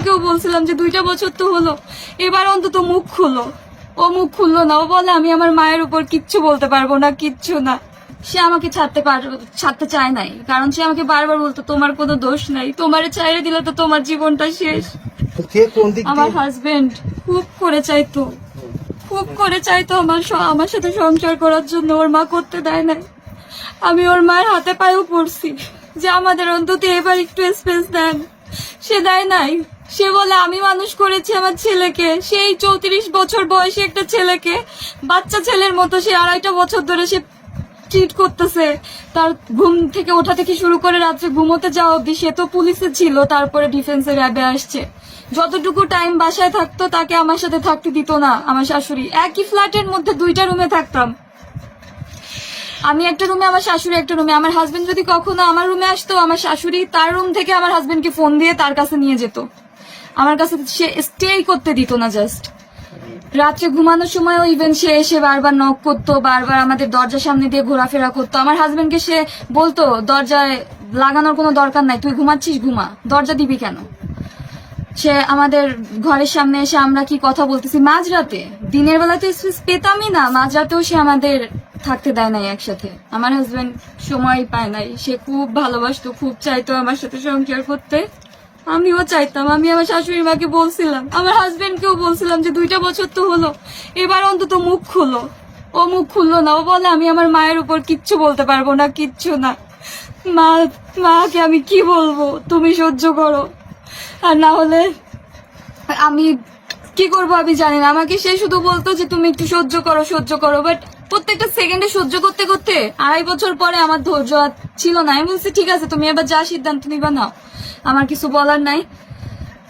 কেউ বলছিলাম যে 2টা বছর তো হলো, এবার অন্তত মুখ খুলো। ও মুখ খুললো না। ও বলে আমি আমার মায়ের উপর কিচ্ছু বলতে পারবো না, কিচ্ছু না। সে আমাকে ছাড়তে চায় নাই, কারণ সে আমাকে বারবার বলতো তোমার কোনো দোষ নাই, তোমারে চাইরে দিলে তো তোমার জীবনটা শেষ। আমার হাজবেন্ড খুব করে চাইতো, খুব করে চাইতো আমার সাথে সংসার করার জন্য। ওর মা করতে দেয় নাই। আমি ওর মায়ের হাতে পায়েও পড়ছি যে আমাদের অন্তত এবার একটু স্পেস দেন। সে দেয় নাই। সে বলে আমি মানুষ করেছি আমার ছেলেকে, সেই 34 বছর বয়সী একটা ছেলেকে বাচ্চা ছেলের মতো সে 2.5 বছর ধরে সে ট্রিট করতেছে। তার ঘুম থেকে ওঠা থেকে শুরু করে রাত্রে ঘুমোতে যাওয়া অব্দি। সে তো পুলিশে ছিল, তারপরে ডিফেন্সের র্যাবে আসছে। যতটুকু টাইম বাসায় থাকতো তাকে আমার সাথে থাকতে দিত না আমার শাশুড়ি। একই ফ্ল্যাটের মধ্যে 2টা রুমে থাকতাম, আমি একটা রুমে, আমার শাশুড়ি একটা রুমে। আমার হাজবেন্ড যদি কখনো আমার রুমে আসতো, আমার শাশুড়ি তার রুম থেকে আমার হাজবেন্ডকে ফোন দিয়ে তার কাছে নিয়ে যেত। আমার কাছে সে স্টে করতে দিত না। জাস্ট রাত্রে ঘুমানোর সময়ও ইভেন সে এসে বারবার নক করতো, বারবার আমাদের দরজার সামনে দিয়ে ঘোরাফেরা করতো। আমার হাজবেন্ডকে সে বলতো দরজায় লাগানোর কোনো দরকার নাই, তুই ঘুমাচ্ছিস ঘুমা, দরজা দিবি কেন। সে আমাদের ঘরের সামনে এসে আমরা কি কথা বলতেছি মাঝরাতে, দিনের বেলা তো স্পেস পেতামই না, মাঝরাতেও সে আমাদের থাকতে দেয় নাই একসাথে। আমার হাজবেন্ড সময় পায় নাই। সে খুব ভালোবাসতো, খুব চাইতো আমার সাথে সংসার করতে, আমিও চাইতাম। আমি আমার শাশুড়ি মাকে বলছিলাম, আমার হাজবেন্ডকেও বলছিলাম যে 2টা বছর তো হলো, এবার অন্তত মুখ খুলো। ও মুখ খুললো না। ও বলে আমি আমার মায়ের উপর কিচ্ছু বলতে পারবো না, কিচ্ছু না। মাকে আমি কি বলবো, তুমি সহ্য করো, আর না হলে আমি কি করবো আমি জানি না। আমাকে সে শুধু বলতো যে তুমি একটু সহ্য করো, সহ্য করো। বাট প্রত্যেকটা সেকেন্ডে সহ্য করতে করতে 2.5 বছর পরে আমার ধৈর্য আর ছিল না। আমি বলছি ঠিক আছে, তুমি এবার যা সিদ্ধান্ত নিবা নাও, আমার কিছু বলার নাই।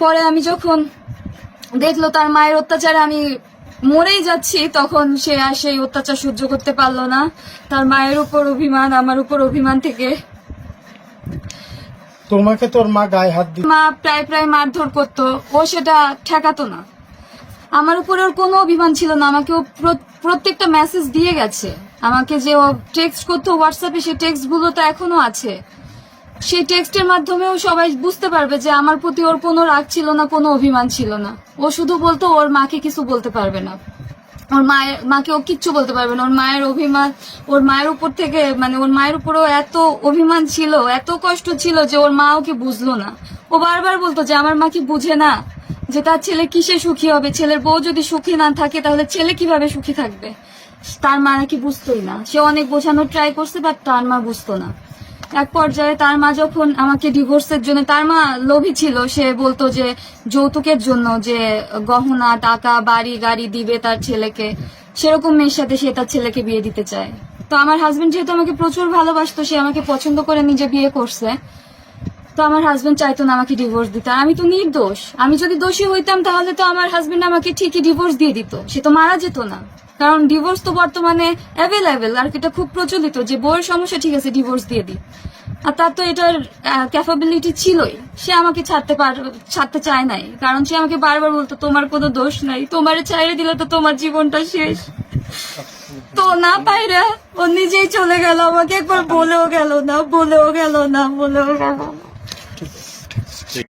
পরে আমি যখন দেখলো তার মায়ের অত্যাচারে আমি মরেই যাচ্ছি, তখন সে আর সেই অত্যাচার সহ্য করতে পারলো না। তার মায়ের উপর অভিমান, আমার উপর অভিমান থেকে তোমাকে তোর মা গায়ে হাত দিত, মা প্রায় মারধর করতো, ও সেটা ঠেকাতো না। আমার উপরে ওর কোনো অভিমান ছিল না। আমাকে ও প্রত্যেকটা মেসেজ দিয়ে গেছে। আমাকে যে ও টেক্সট করতো হোয়াটসঅ্যাপে, সেই টেক্সট গুলো তো এখনো আছে। সেই টেক্সটের মাধ্যমেও সবাই বুঝতে পারবে যে আমার প্রতি ওর কোনো রাগ ছিল না, কোনো অভিমান ছিল না। ও শুধু বলতো ওর মাকে কিছু বলতে পারবে না, ওর মাকে ও কিচ্ছু বলতে পারবে না। ওর মায়ের অভিমান, ওর মায়ের উপর থেকে, মানে ওর মায়ের উপরও এত অভিমান ছিল, এত কষ্ট ছিল যে ওর মা ওকে বুঝলো না। ও বারবার বলতো যে আমার মা কি বুঝে না যে তার ছেলে কিসে সুখী হবে, ছেলের বউ যদি সুখী না থাকে তাহলে ছেলে কিভাবে সুখী থাকবে। তার মা নাকি বুঝতোই না। সে অনেক বোঝানোর ট্রাই করছে, বাট তার মা বুঝতো না। এক পর্যায়ে তার মা যখন আমাকে ডিভোর্সের জন্য, তার মা লোভী ছিল, সে বলতো যে যৌতুকের জন্য যে গহনা টাকা বাড়ি গাড়ি দিবে তার ছেলেকে, সেরকম মেয়ের সাথে সে তার ছেলেকে বিয়ে দিতে চায়। তো আমার হাজবেন্ড যেহেতু আমাকে প্রচুর ভালোবাসতো, সে আমাকে পছন্দ করে নিজে বিয়ে করছে। তো আমার হাজবেন্ড চাইতো না আমাকে ডিভোর্স দিতে। আমি তো নির্দোষ, আমি যদি দোষী হইতাম তাহলে তো আমার হাজবেন্ড আমাকে ঠিকই ডিভোর্স দিয়ে দিত, সে তো মারা যেত না। কারণ ডিভোর্স তো বর্তমানে অ্যাভেলেবেল, আর এটা খুব প্রচলিত যে বউয়ের সমস্যা, ঠিক আছে ডিভোর্স দিয়ে দিই। আর তার তো এটার ক্যাপাবিলিটি ছিলই। সে আমাকে ছাড়তে চায় নাই, কারণ সে আমাকে বারবার বলতো তোমার কোনো দোষ নাই, তোমারে চাইরে দিলে তো তোমার জীবনটা শেষ। তো না পাইরা ও নিজেই চলে গেল, আমাকে একবার বলেও গেল না।